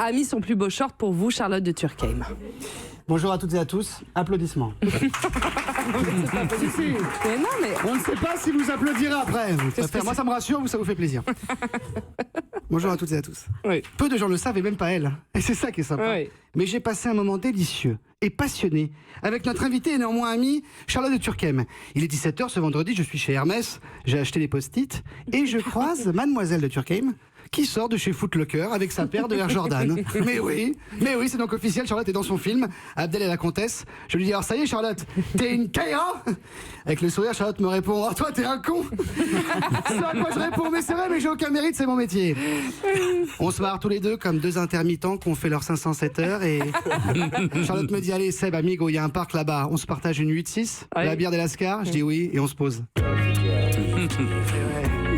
a mis son plus beau short pour vous, Charlotte de Turckheim. Bonjour à toutes et à tous. Applaudissements. Mais non, mais... On ne sait pas si vous applaudirez après. Moi, ça me rassure, ça vous fait plaisir. Bonjour à toutes et à tous. Oui. Peu de gens le savent et même pas elle. Et c'est ça qui est sympa. Oui. Mais j'ai passé un moment délicieux et passionné avec notre invité et néanmoins amie Charlotte de Turckheim. Il est 17h ce vendredi, je suis chez Hermès, j'ai acheté des post-it et je croise Mademoiselle de Turckheim qui sort de chez Foot Locker avec sa paire de Air Jordan. Mais oui, c'est donc officiel, Charlotte est dans son film, Abdel et la Comtesse. Je lui dis, alors ça y est Charlotte, t'es une Kaira? Avec le sourire, Charlotte me répond, oh toi t'es un con. C'est à quoi je réponds, mais c'est vrai, mais j'ai aucun mérite, c'est mon métier. On se marre tous les deux comme deux intermittents qui ont fait leurs 507 heures et Charlotte me dit, allez Seb, amigo, il y a un parc là-bas, on se partage une 8-6, Oui. la bière des Lascars, je dis oui, et on se pose.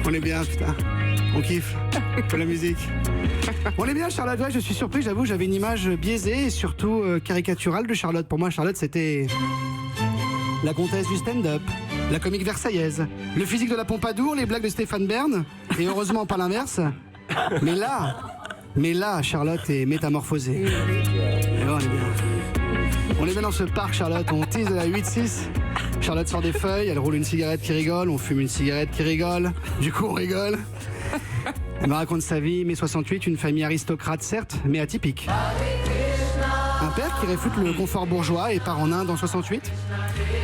On est bien, putain. On kiffe. Pour la musique. On est bien, Charlotte. Ouais, je suis surpris, j'avoue, j'avais une image biaisée et surtout caricaturale de Charlotte. Pour moi, Charlotte, c'était la comtesse du stand-up, la comique versaillaise, le physique de la Pompadour, les blagues de Stéphane Bern, et heureusement pas l'inverse. Mais là, Charlotte est métamorphosée. Et là, on est bien. On est bien dans ce parc, Charlotte. On tease de la 8-6. Charlotte sort des feuilles, elle roule une cigarette qui rigole, on fume une cigarette qui rigole, du coup on rigole. Elle me raconte sa vie, mai 68, une famille aristocrate certes, mais atypique. Un père qui réfute le confort bourgeois et part en Inde en 68.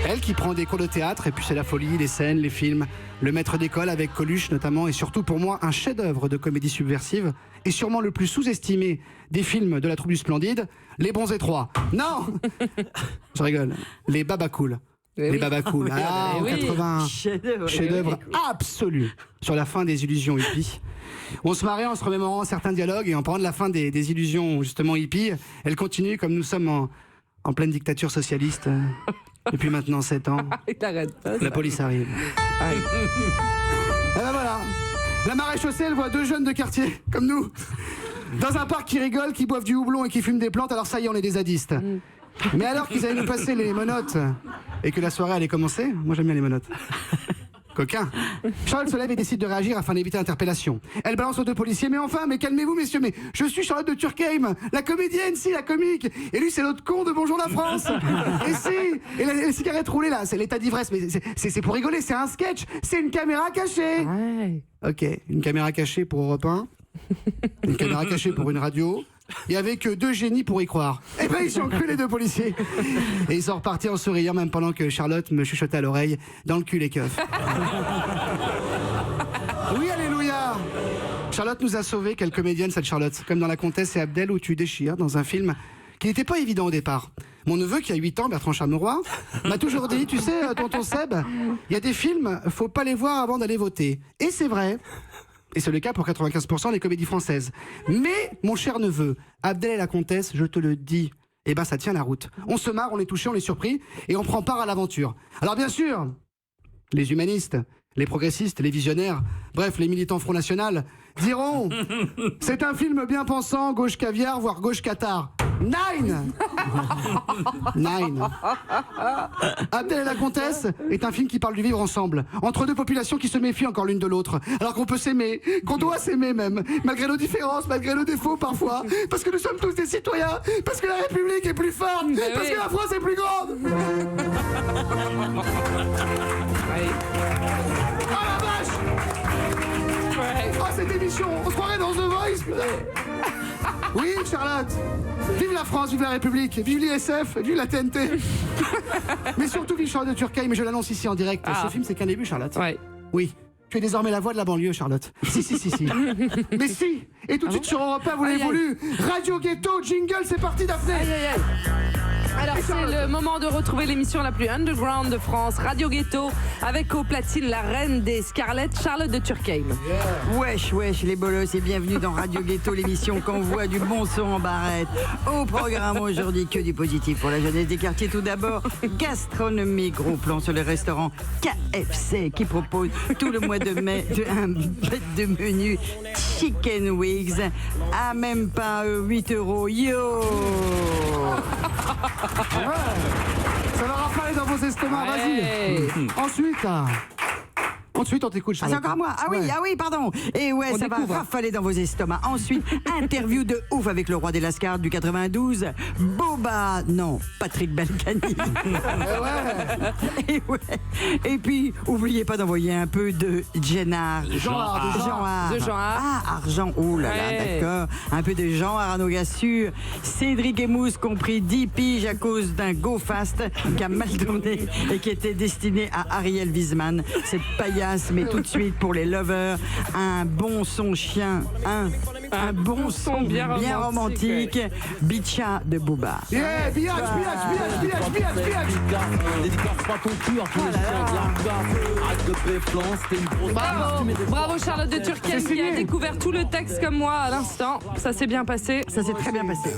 Elle qui prend des cours de théâtre, et puis c'est la folie, les scènes, les films. Le maître d'école avec Coluche notamment, et surtout pour moi un chef-d'œuvre de comédie subversive, et sûrement le plus sous-estimé des films de la troupe du Splendide, Les Bons et Trois. Non. Je rigole. Les Babacool. Les Babacool. Ah, en 80, chef-d'œuvre absolu sur la fin des illusions hippies. On se marrait en se remémorant certains dialogues et en parlant de la fin des illusions justement hippies. Elle continue comme nous sommes en pleine dictature socialiste depuis maintenant 7 ans. Il t'arrête pas. La police arrive. Et ben voilà. La marée chaussée, elle voit deux jeunes de quartier comme nous dans un parc qui rigolent, qui boivent du houblon et qui fument des plantes. Alors ça y est, on est des zadistes. Mais alors qu'ils allaient nous passer les menottes et que la soirée allait commencer, moi j'aime bien les menottes. Coquin. Charlotte se lève et décide de réagir afin d'éviter l'interpellation. Elle balance aux deux policiers, mais calmez-vous messieurs, mais je suis Charlotte de Turckheim, la comédienne, si, la comique. Et lui c'est l'autre con de Bonjour la France. Et si, et la cigarette roulée là, c'est l'état d'ivresse, mais c'est pour rigoler, c'est un sketch, c'est une caméra cachée. Ouais. Ok, une caméra cachée pour Europe 1, une caméra cachée pour une radio. Il n'y avait que deux génies pour y croire. Et ben ils sont cru les deux policiers. Et ils sont repartis en souriant même pendant que Charlotte me chuchotait à l'oreille dans le cul les keufs. Oui, alléluia. Charlotte nous a sauvés, quelle comédienne cette Charlotte. Comme dans La Comtesse et Abdel où tu déchires dans un film qui n'était pas évident au départ. Mon neveu qui a 8 ans, Bertrand Chameroy, m'a toujours dit, tu sais, tonton Seb, il y a des films, faut pas les voir avant d'aller voter. Et c'est vrai. Et c'est le cas pour 95% des comédies françaises. Mais, mon cher neveu, Abdel et la Comtesse, je te le dis, eh ben ça tient la route. On se marre, on est touché, on est surpris, et on prend part à l'aventure. Alors bien sûr, les humanistes, les progressistes, les visionnaires, bref, les militants Front National, diront « C'est un film bien pensant, gauche caviar, voire gauche Qatar. » Nine. Abdel et la Comtesse est un film qui parle du vivre ensemble, entre deux populations qui se méfient encore l'une de l'autre, alors qu'on peut s'aimer, qu'on doit s'aimer même, malgré nos différences, malgré nos défauts parfois, parce que nous sommes tous des citoyens, parce que la République est plus forte, parce que la France est plus grande. Oh la vache. Oh cette émission, on se croirait dans The Voice, putain. Oui, Charlotte. Vive la France, vive la République, vive l'ISF, vive la TNT. Mais surtout vive Charlotte de Turckheim, mais je l'annonce ici en direct. Ce film, c'est qu'un début, Charlotte. Ouais. Oui. Tu es désormais la voix de la banlieue, Charlotte. Si. Mais si. Et tout de suite sur Europe 1, vous l'avez voulu. Radio Ghetto, jingle, c'est parti, Daphné. Alors c'est le moment de retrouver l'émission la plus underground de France, Radio Ghetto, avec au platine la reine des Scarlettes, Charlotte de Turckheim. Wesh les bolos et bienvenue dans Radio Ghetto, l'émission qu'on voit du bon son en barrette. Au programme aujourd'hui, que du positif pour la jeunesse des quartiers. Tout d'abord, gastronomie, gros plan sur le restaurant KFC qui propose tout le mois de mai un bête de menu Chicken Wings à même pas 8 €. Yo. Ça va rafaler dans vos estomacs, vas-y. Ensuite, Ensuite, on t'écoute, Ah, c'est Charlotte. encore moi. Ah oui, pardon. Et ouais, On ça va découvre. rafaler dans vos estomacs. Ensuite, interview de ouf avec le roi des Lascars du 92, Boba. Non, Patrick Balkany. Et ouais. Et puis, oubliez pas d'envoyer un peu de Jenard. Jean Art. De Jean Art. Ah, argent. Oh là là, Ouais. d'accord. Un peu de Jean Art à nos gars sûrs. Cédric et Mousse compris 10 piges à cause d'un go fast qui a mal tourné et qui était destiné à Ariel Wiesman. C'est paillasse, mais tout de suite pour les lovers, un bon son chien, un bon son bien romantique, Bicha de Booba. Yeah, biatch. Dédicace pas ton cul à tous les chiens de l'arga. Arrête de péflan, c'était une grosse Bravo, bravo Charlotte de Turckheim qui a découvert tout le texte comme moi à l'instant. Ça s'est bien passé. Ça s'est très bien passé.